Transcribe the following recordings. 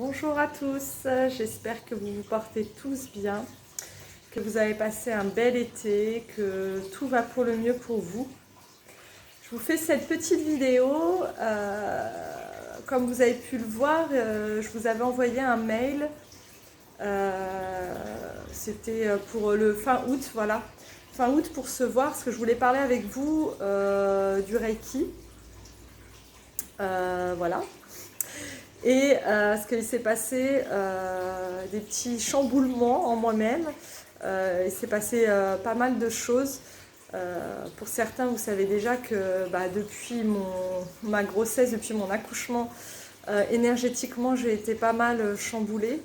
Bonjour à tous, j'espère que vous vous portez tous bien, que vous avez passé un bel été, que tout va pour le mieux pour vous. Je vous fais cette petite vidéo, comme vous avez pu le voir, je vous avais envoyé un mail, c'était pour le fin août, voilà, fin août pour se voir, parce que je voulais parler avec vous du Reiki, voilà. Et ce qu'il s'est passé, des petits chamboulements en moi-même. Il s'est passé pas mal de choses. Pour certains, vous savez déjà que depuis ma grossesse, depuis mon accouchement, énergétiquement, j'ai été pas mal chamboulée.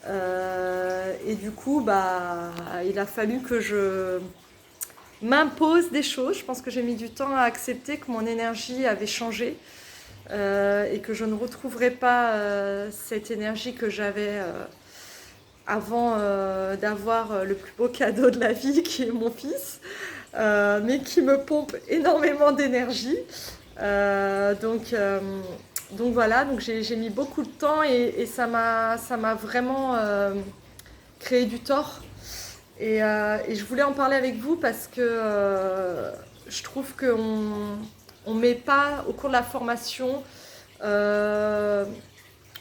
Et du coup, il a fallu que je m'impose des choses. Je pense que j'ai mis du temps à accepter que mon énergie avait changé. Et que je ne retrouverai pas cette énergie que j'avais avant d'avoir le plus beau cadeau de la vie qui est mon fils, mais qui me pompe énormément d'énergie. Donc voilà, donc j'ai mis beaucoup de temps et ça m'a vraiment créé du tort. Et je voulais en parler avec vous parce que je trouve qu'on ne met pas au cours de la formation, on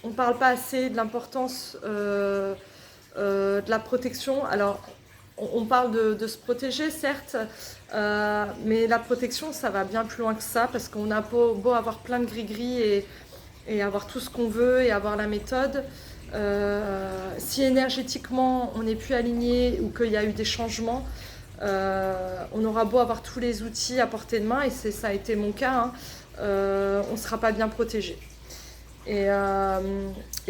ne parle pas assez de l'importance de la protection. Alors, on parle de se protéger, certes, mais la protection, ça va bien plus loin que ça, parce qu'on a beau avoir plein de gris-gris et avoir tout ce qu'on veut et avoir la méthode. Si énergétiquement on n'est plus aligné ou qu'il y a eu des changements, on aura beau avoir tous les outils à portée de main, et ça a été mon cas, hein, on ne sera pas bien protégé. Et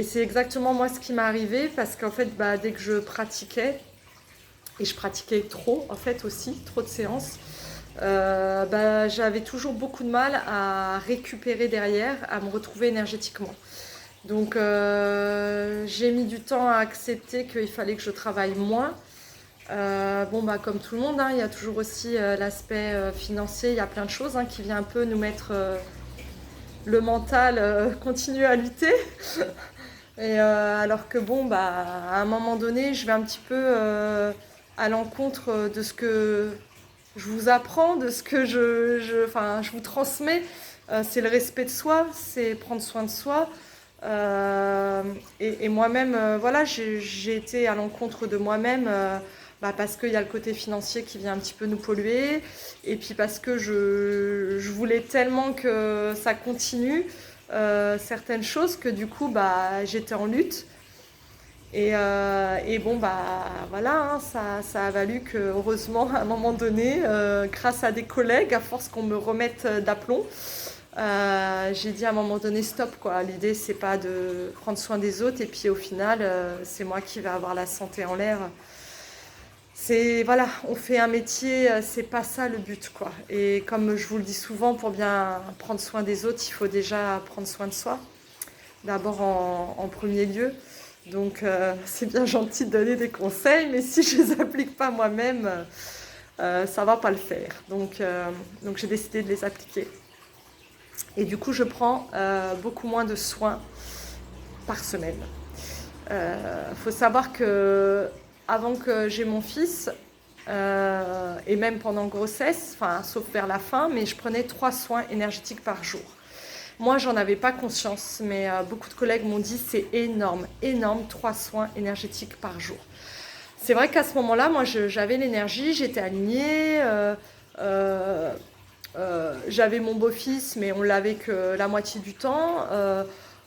c'est exactement moi ce qui m'est arrivé, parce qu'en fait, dès que je pratiquais, et je pratiquais trop en fait aussi, trop de séances, j'avais toujours beaucoup de mal à récupérer derrière, à me retrouver énergétiquement. Donc j'ai mis du temps à accepter qu'il fallait que je travaille moins. Comme tout le monde, hein, il y a toujours aussi l'aspect financier, il y a plein de choses qui viennent un peu nous mettre le mental, continuer à lutter. Et alors que à un moment donné, je vais un petit peu à l'encontre de ce que je vous apprends, de ce que je vous transmets. C'est le respect de soi, c'est prendre soin de soi. Et moi-même, voilà, j'ai été à l'encontre de moi-même parce qu'il y a le côté financier qui vient un petit peu nous polluer, et puis parce que je voulais tellement que ça continue certaines choses que du coup j'étais en lutte. Voilà, hein, ça a valu que, heureusement, à un moment donné, grâce à des collègues, à force qu'on me remette d'aplomb, j'ai dit à un moment donné stop, quoi. L'idée, c'est pas de prendre soin des autres et puis au final, c'est moi qui vais avoir la santé en l'air. Voilà, on fait un métier, c'est pas ça le but, quoi. Et comme je vous le dis souvent, pour bien prendre soin des autres, il faut déjà prendre soin de soi, d'abord en premier lieu. Donc c'est bien gentil de donner des conseils, mais si je les applique pas moi-même, ça va pas le faire. Donc j'ai décidé de les appliquer. Et du coup, je prends beaucoup moins de soins par semaine. Faut savoir que avant que j'ai mon fils, et même pendant grossesse, sauf vers la fin, mais je prenais 3 soins énergétiques par jour. Moi, j'en avais pas conscience, mais beaucoup de collègues m'ont dit c'est énorme, énorme, 3 soins énergétiques par jour. C'est vrai qu'à ce moment-là, moi, j'avais l'énergie, j'étais alignée, j'avais mon beau-fils, mais on l'avait que la moitié du temps.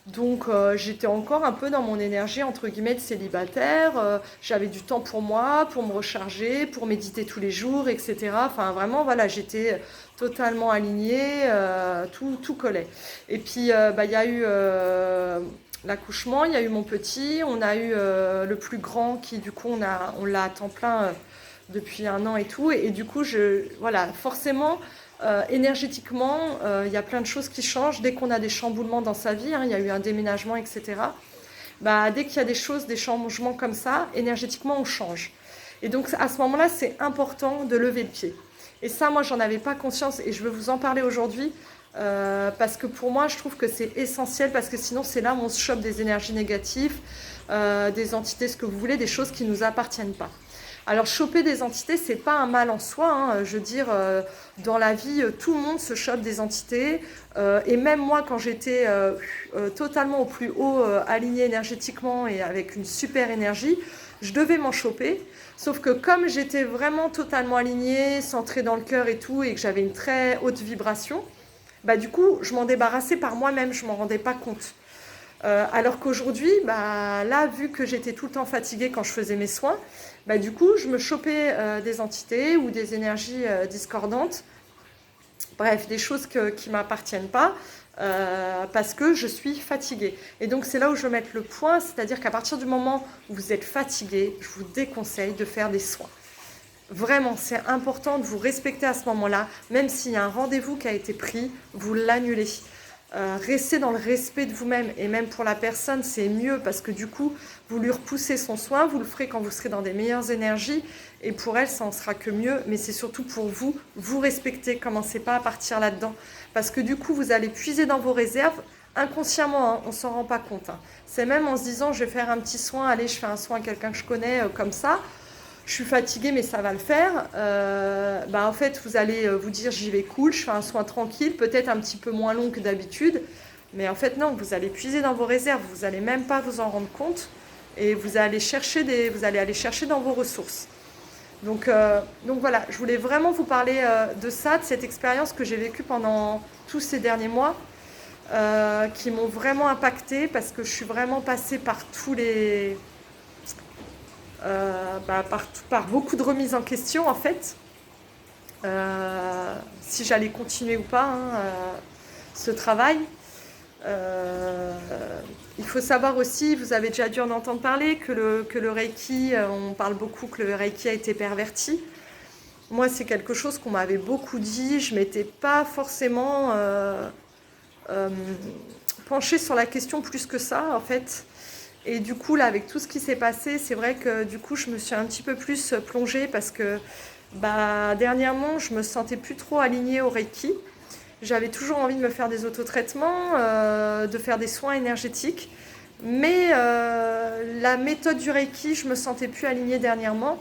Donc j'étais encore un peu dans mon énergie entre guillemets de célibataire. J'avais du temps pour moi, pour me recharger, pour méditer tous les jours, etc. Enfin vraiment voilà, j'étais totalement alignée, tout collait. Et puis il y a eu l'accouchement, il y a eu mon petit, on a eu le plus grand qui du coup on l'a à temps plein depuis 1 an et tout. Et du coup voilà, forcément. Énergétiquement, il y a plein de choses qui changent dès qu'on a des chamboulements dans sa vie, hein, il y a eu un déménagement, etc. Dès qu'il y a des choses, des changements comme ça, énergétiquement, on change. Et donc, à ce moment-là, c'est important de lever le pied. Et ça, moi, j'en avais pas conscience et je veux vous en parler aujourd'hui Parce que pour moi, je trouve que c'est essentiel, parce que sinon, c'est là où on se chope des énergies négatives, des entités, ce que vous voulez, des choses qui ne nous appartiennent pas. Alors, choper des entités, c'est pas un mal en soi, hein. Je veux dire, dans la vie, tout le monde se chope des entités. Et même moi, quand j'étais totalement au plus haut, alignée énergétiquement et avec une super énergie, je devais m'en choper. Sauf que comme j'étais vraiment totalement alignée, centrée dans le cœur et tout, et que j'avais une très haute vibration, bah, du coup, je m'en débarrassais par moi-même, je ne m'en rendais pas compte. Alors qu'aujourd'hui, bah, là, vu que j'étais tout le temps fatiguée quand je faisais mes soins, bah, du coup, je me chopais des entités ou des énergies discordantes, bref, des choses qui ne m'appartiennent pas, parce que je suis fatiguée. Et donc, c'est là où je veux mettre le point, c'est-à-dire qu'à partir du moment où vous êtes fatigué, je vous déconseille de faire des soins. Vraiment, c'est important de vous respecter à ce moment-là, même s'il y a un rendez-vous qui a été pris, vous l'annulez. Restez dans le respect de vous-même, et même pour la personne, c'est mieux parce que du coup, vous lui repoussez son soin, vous le ferez quand vous serez dans des meilleures énergies, et pour elle, ça en sera que mieux, mais c'est surtout pour vous, vous respecter, commencez pas à partir là-dedans, parce que du coup, vous allez puiser dans vos réserves, inconsciemment, hein, on ne s'en rend pas compte. Hein. C'est même en se disant, je vais faire un petit soin, allez, je fais un soin à quelqu'un que je connais, comme ça, je suis fatiguée, mais ça va le faire. Bah en fait, vous allez vous dire, j'y vais cool, je fais un soin tranquille, peut-être un petit peu moins long que d'habitude. Mais en fait, non, vous allez puiser dans vos réserves, vous n'allez même pas vous en rendre compte. Et vous allez aller chercher dans vos ressources. Donc voilà, je voulais vraiment vous parler de ça, de cette expérience que j'ai vécue pendant tous ces derniers mois, qui m'ont vraiment impactée, parce que je suis vraiment passée par tous les... par beaucoup de remises en question en fait, si j'allais continuer ou pas, hein, ce travail. Euh, il faut savoir aussi, vous avez déjà dû en entendre parler, que le Reiki, on parle beaucoup que le Reiki a été perverti. Moi, c'est quelque chose qu'on m'avait beaucoup dit, je ne m'étais pas forcément euh, penchée sur la question plus que ça en fait. Et du coup, là, avec tout ce qui s'est passé, c'est vrai que du coup, je me suis un petit peu plus plongée, parce que bah, dernièrement, je me sentais plus trop alignée au Reiki. J'avais toujours envie de me faire des autotraitements, de faire des soins énergétiques. Mais la méthode du Reiki, je me sentais plus alignée dernièrement.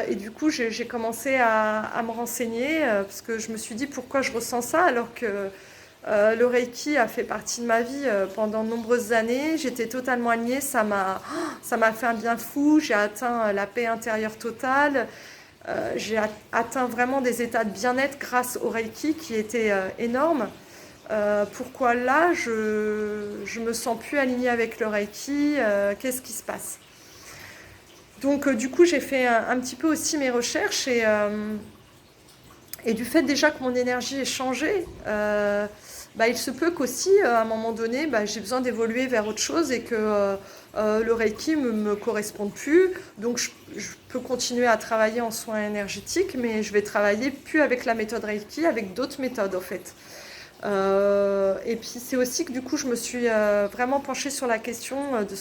Et du coup, j'ai commencé à me renseigner, parce que je me suis dit pourquoi je ressens ça alors que le Reiki a fait partie de ma vie pendant de nombreuses années. J'étais totalement alignée, ça m'a fait un bien fou. J'ai atteint la paix intérieure totale. J'ai atteint vraiment des états de bien-être grâce au Reiki qui étaient énormes. Pourquoi là, je me sens plus alignée avec le Reiki, qu'est-ce qui se passe? Donc du coup, j'ai fait un petit peu aussi mes recherches, et du fait déjà que mon énergie est changée, bah, il se peut qu'aussi, à un moment donné, bah, j'ai besoin d'évoluer vers autre chose, et que le Reiki ne me corresponde plus. Donc je peux continuer à travailler en soins énergétiques, mais je vais travailler plus avec la méthode Reiki, avec d'autres méthodes en fait. Et puis c'est aussi que du coup, je me suis vraiment penchée sur la question de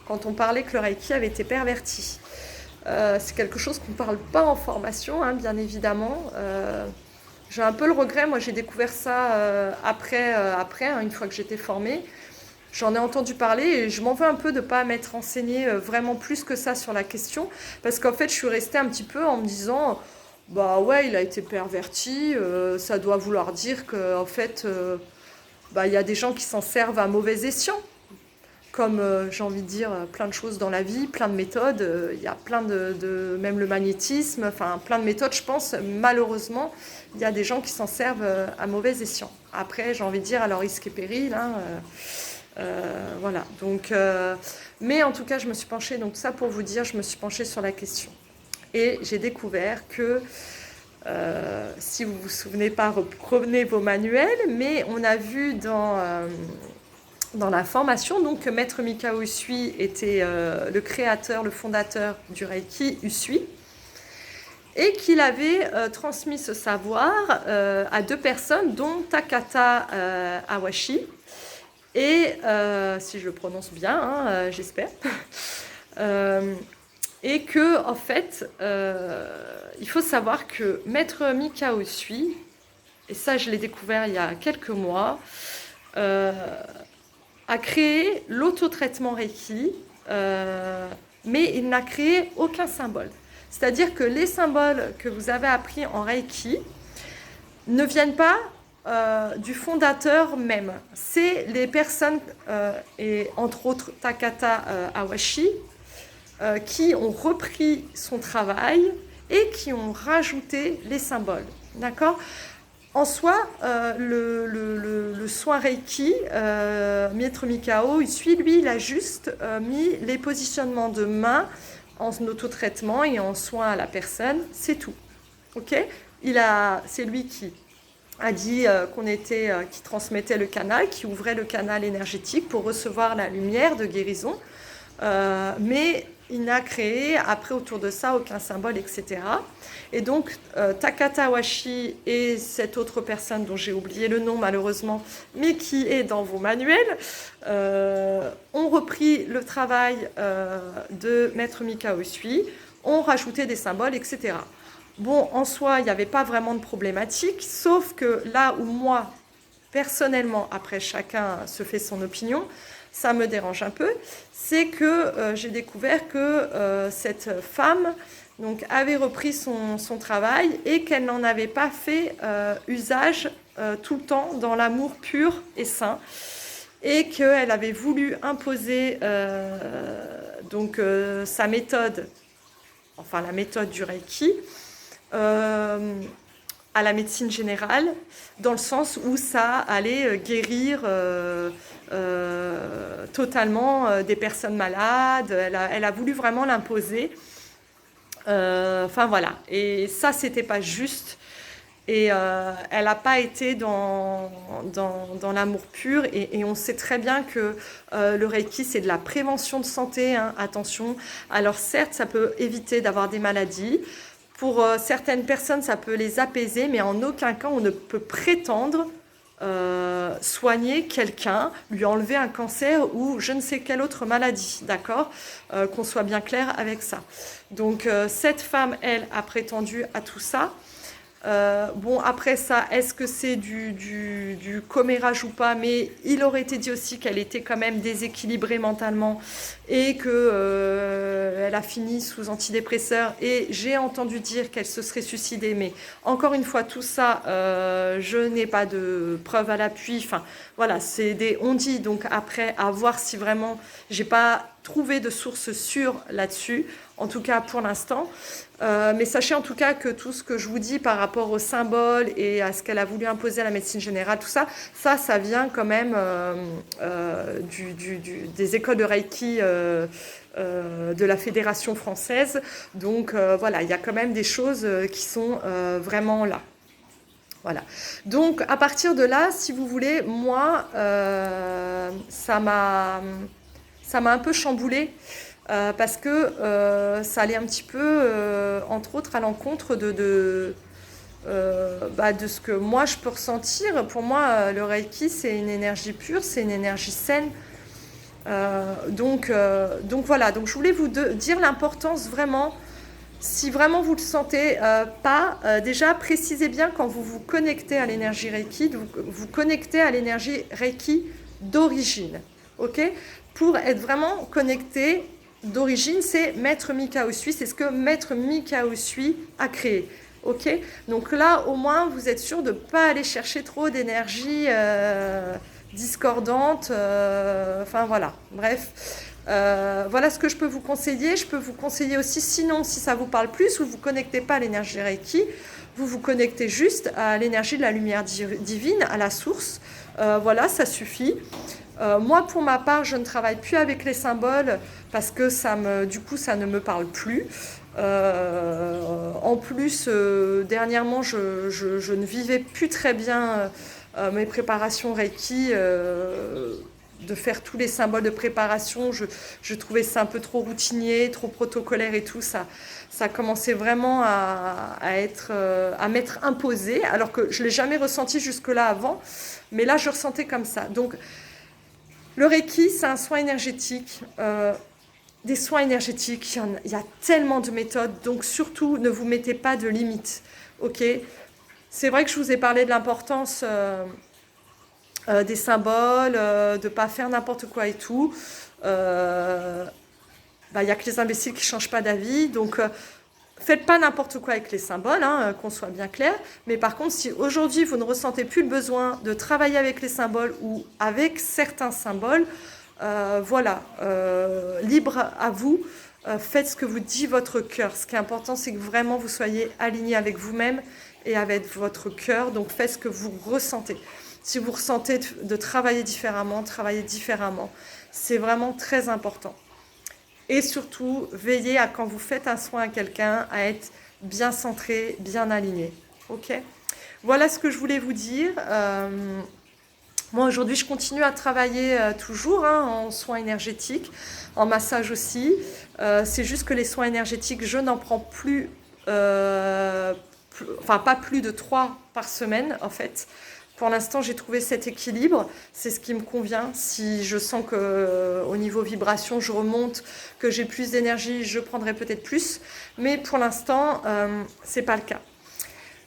quand on parlait que le Reiki avait été perverti. C'est quelque chose qu'on ne parle pas en formation, hein, bien évidemment. J'ai un peu le regret, moi j'ai découvert ça après, hein, une fois que j'étais formée. J'en ai entendu parler, et je m'en veux un peu de ne pas m'être renseignée vraiment plus que ça sur la question, parce qu'en fait je suis restée un petit peu en me disant, bah ouais, il a été perverti, ça doit vouloir dire qu'en fait, bah, il y a des gens qui s'en servent à mauvais escient. Comme j'ai envie de dire, plein de choses dans la vie, plein de méthodes, il y a plein même le magnétisme, enfin plein de méthodes, je pense, malheureusement, il y a des gens qui s'en servent à mauvais escient. Après, j'ai envie de dire, à leur risque et péril, hein, voilà. Donc, mais en tout cas, je me suis penchée, donc ça pour vous dire, je me suis penchée sur la question. Et j'ai découvert que, si vous ne vous souvenez pas, reprenez vos manuels, mais on a vu dans la formation, donc, que Maître Mikao Usui était le créateur, le fondateur du Reiki Usui, et qu'il avait transmis ce savoir à deux personnes, dont Takata Awashi, et, si je le prononce bien, hein, j'espère, et que, en fait, il faut savoir que Maître Mikao Usui et ça je l'ai découvert il y a quelques mois, a créé l'autotraitement Reiki, mais il n'a créé aucun symbole. C'est-à-dire que les symboles que vous avez appris en Reiki ne viennent pas du fondateur même. C'est les personnes, et entre autres Takata Awashi, qui ont repris son travail et qui ont rajouté les symboles. D'accord ? En soi, le soin Reiki, Maître Mikao, lui, il a juste mis les positionnements de main en autotraitement et en soin à la personne, c'est tout. Ok ? C'est lui qui a dit qui transmettait le canal, qui ouvrait le canal énergétique pour recevoir la lumière de guérison. Mais il n'a créé, après, autour de ça, aucun symbole, etc. Et donc, Takata Awashi et cette autre personne dont j'ai oublié le nom, malheureusement, mais qui est dans vos manuels, ont repris le travail de Maître Mikao Usui, ont rajouté des symboles, etc. Bon, en soi, il n'y avait pas vraiment de problématique, sauf que là où moi, personnellement, après chacun se fait son opinion, ça me dérange un peu, c'est que j'ai découvert que cette femme donc, avait repris son travail et qu'elle n'en avait pas fait usage tout le temps dans l'amour pur et sain, et qu'elle avait voulu imposer sa méthode, enfin la méthode du Reiki, à la médecine générale, dans le sens où ça allait guérir totalement des personnes malades. Elle a voulu vraiment l'imposer. Enfin voilà. Et ça, c'était pas juste. Et elle n'a pas été dans l'amour pur. Et on sait très bien que le Reiki, c'est de la prévention de santé. Hein, attention. Alors certes, ça peut éviter d'avoir des maladies. Pour certaines personnes, ça peut les apaiser, mais en aucun cas, on ne peut prétendre soigner quelqu'un, lui enlever un cancer ou je ne sais quelle autre maladie, d'accord ? Qu'on soit bien clair avec ça. Donc, cette femme, elle, a prétendu à tout ça. Bon, après ça, est-ce que c'est du commérage ou pas? Mais il aurait été dit aussi qu'elle était quand même déséquilibrée mentalement et qu'elle a fini sous antidépresseur. Et j'ai entendu dire qu'elle se serait suicidée. Mais encore une fois, tout ça, je n'ai pas de preuves à l'appui. Enfin, voilà, c'est des on-dit. Donc après, à voir si vraiment, j'ai pas trouvé de source sûre là-dessus. En tout cas, pour l'instant. Mais sachez en tout cas que tout ce que je vous dis par rapport aux symboles et à ce qu'elle a voulu imposer à la médecine générale, tout ça, ça vient quand même des écoles de Reiki de la Fédération française. Donc voilà, il y a quand même des choses qui sont vraiment là. Voilà. Donc à partir de là, si vous voulez, moi, ça m'a un peu chamboulée. Parce que ça allait un petit peu, entre autres, à l'encontre de ce que moi je peux ressentir. Pour moi, le Reiki, c'est une énergie pure, c'est une énergie saine. Donc voilà, donc je voulais vous dire l'importance vraiment, si vraiment vous ne le sentez pas, déjà précisez bien quand vous vous connectez à l'énergie Reiki, vous connectez à l'énergie Reiki d'origine, ok ? Pour être vraiment connecté d'origine, c'est Maître Mikao Usui, c'est ce que Maître Mikao Usui a créé. Ok ? Donc là, au moins, vous êtes sûr de ne pas aller chercher trop d'énergie discordante. Enfin, voilà. Bref. Voilà ce que je peux vous conseiller. Je peux vous conseiller aussi, sinon, si ça vous parle plus, vous ne vous connectez pas à l'énergie Reiki, vous vous connectez juste à l'énergie de la lumière divine, à la source. Voilà, ça suffit. Moi, pour ma part, je ne travaille plus avec les symboles parce que du coup, ça ne me parle plus. En plus, dernièrement, je ne vivais plus très bien mes préparations Reiki. De faire tous les symboles de préparation, je trouvais ça un peu trop routinier, trop protocolaire et tout. Ça commençait vraiment à m'être imposé, alors que je ne l'ai jamais ressenti jusque-là avant. Mais là, je ressentais comme ça. Donc, le Reiki, c'est un soin énergétique. Des soins énergétiques, il y a tellement de méthodes. Donc, surtout, ne vous mettez pas de limites. Ok ? C'est vrai que je vous ai parlé de l'importance des symboles, de ne pas faire n'importe quoi et tout. Il n'y a que les imbéciles qui ne changent pas d'avis. Donc, faites pas n'importe quoi avec les symboles, hein, qu'on soit bien clair. Mais par contre, si aujourd'hui vous ne ressentez plus le besoin de travailler avec les symboles ou avec certains symboles, voilà, libre à vous. Faites ce que vous dit votre cœur. Ce qui est important, c'est que vraiment vous soyez aligné avec vous-même et avec votre cœur. Donc, faites ce que vous ressentez. Si vous ressentez de travailler différemment, travaillez différemment. C'est vraiment très important. Et surtout, veillez à quand vous faites un soin à quelqu'un, à être bien centré, bien aligné. Ok ? Voilà ce que je voulais vous dire. Moi, aujourd'hui, je continue à travailler toujours en soins énergétiques, en massage aussi. C'est juste que les soins énergétiques, je n'en prends plus, enfin pas plus de 3 par semaine en fait. Pour l'instant, j'ai trouvé cet équilibre, c'est ce qui me convient. Si je sens que au niveau vibration, je remonte, que j'ai plus d'énergie, je prendrai peut-être plus. Mais pour l'instant, c'est pas le cas.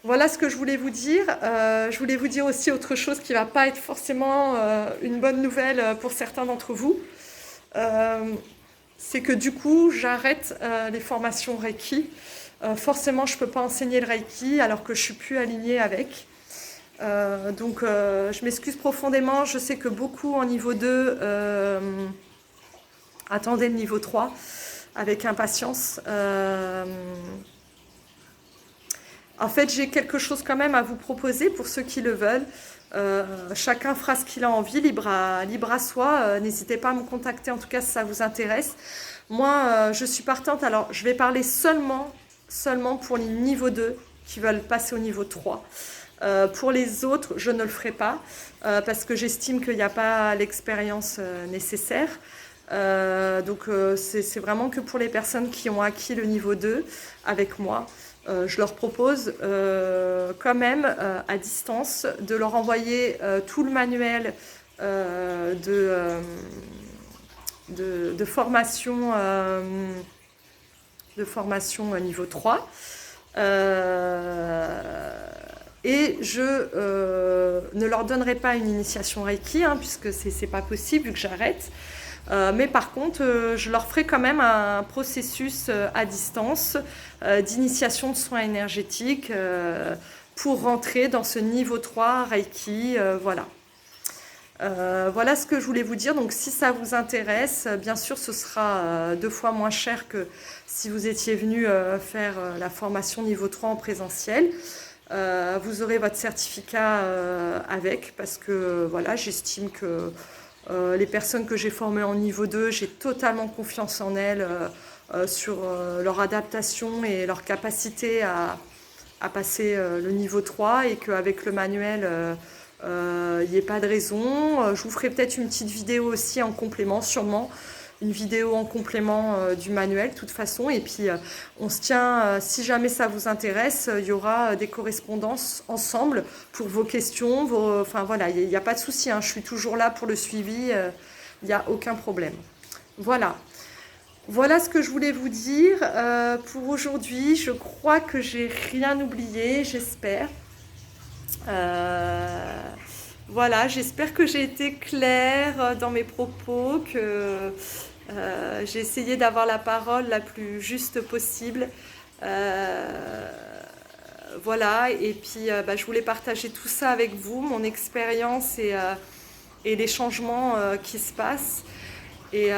Voilà ce que je voulais vous dire. Je voulais vous dire aussi autre chose qui ne va pas être forcément une bonne nouvelle pour certains d'entre vous. C'est que du coup, j'arrête les formations Reiki. Forcément, je ne peux pas enseigner le Reiki alors que je ne suis plus alignée avec. Donc, je m'excuse profondément. Je sais que beaucoup en niveau 2 attendaient le niveau 3 avec impatience. En fait, j'ai quelque chose quand même à vous proposer pour ceux qui le veulent. Chacun fera ce qu'il a envie, libre à soi. N'hésitez pas à me contacter, en tout cas, si ça vous intéresse. Moi, je suis partante. Alors, je vais parler seulement pour les niveaux 2 qui veulent passer au niveau 3. Pour les autres, je ne le ferai pas parce que j'estime qu'il n'y a pas l'expérience nécessaire. Donc, c'est vraiment que pour les personnes qui ont acquis le niveau 2 avec moi. Je leur propose quand même à distance de leur envoyer tout le manuel de formation niveau 3. Et je ne leur donnerai pas une initiation Reiki, puisque c'est pas possible vu que j'arrête. Mais par contre, je leur ferai quand même un processus à distance d'initiation de soins énergétiques pour rentrer dans ce niveau 3 Reiki. Voilà. Voilà ce que je voulais vous dire. Donc si ça vous intéresse, bien sûr ce sera 2 fois moins cher que si vous étiez venu faire la formation niveau 3 en présentiel. Vous aurez votre certificat avec parce que voilà, j'estime que les personnes que j'ai formées en niveau 2, j'ai totalement confiance en elles sur leur adaptation et leur capacité à passer le niveau 3 et qu'avec le manuel, il n'y ait pas de raison. Je vous ferai peut-être une petite vidéo aussi en complément, sûrement une vidéo en complément du manuel de toute façon. Et puis on se tient, si jamais ça vous intéresse, il y aura des correspondances ensemble pour vos questions. Enfin voilà, il n'y a pas de souci, je suis toujours là pour le suivi, il n'y a aucun problème. Voilà. Voilà ce que je voulais vous dire pour aujourd'hui. Je crois que j'ai rien oublié, j'espère. Voilà, j'espère que j'ai été claire dans mes propos, que j'ai essayé d'avoir la parole la plus juste possible. Voilà, et puis je voulais partager tout ça avec vous, mon expérience et les changements qui se passent. Et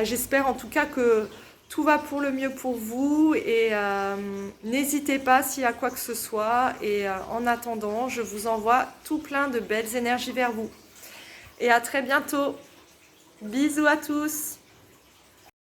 j'espère en tout cas que tout va pour le mieux pour vous et n'hésitez pas s'il y a quoi que ce soit. Et en attendant, je vous envoie tout plein de belles énergies vers vous. Et à très bientôt. Bisous à tous.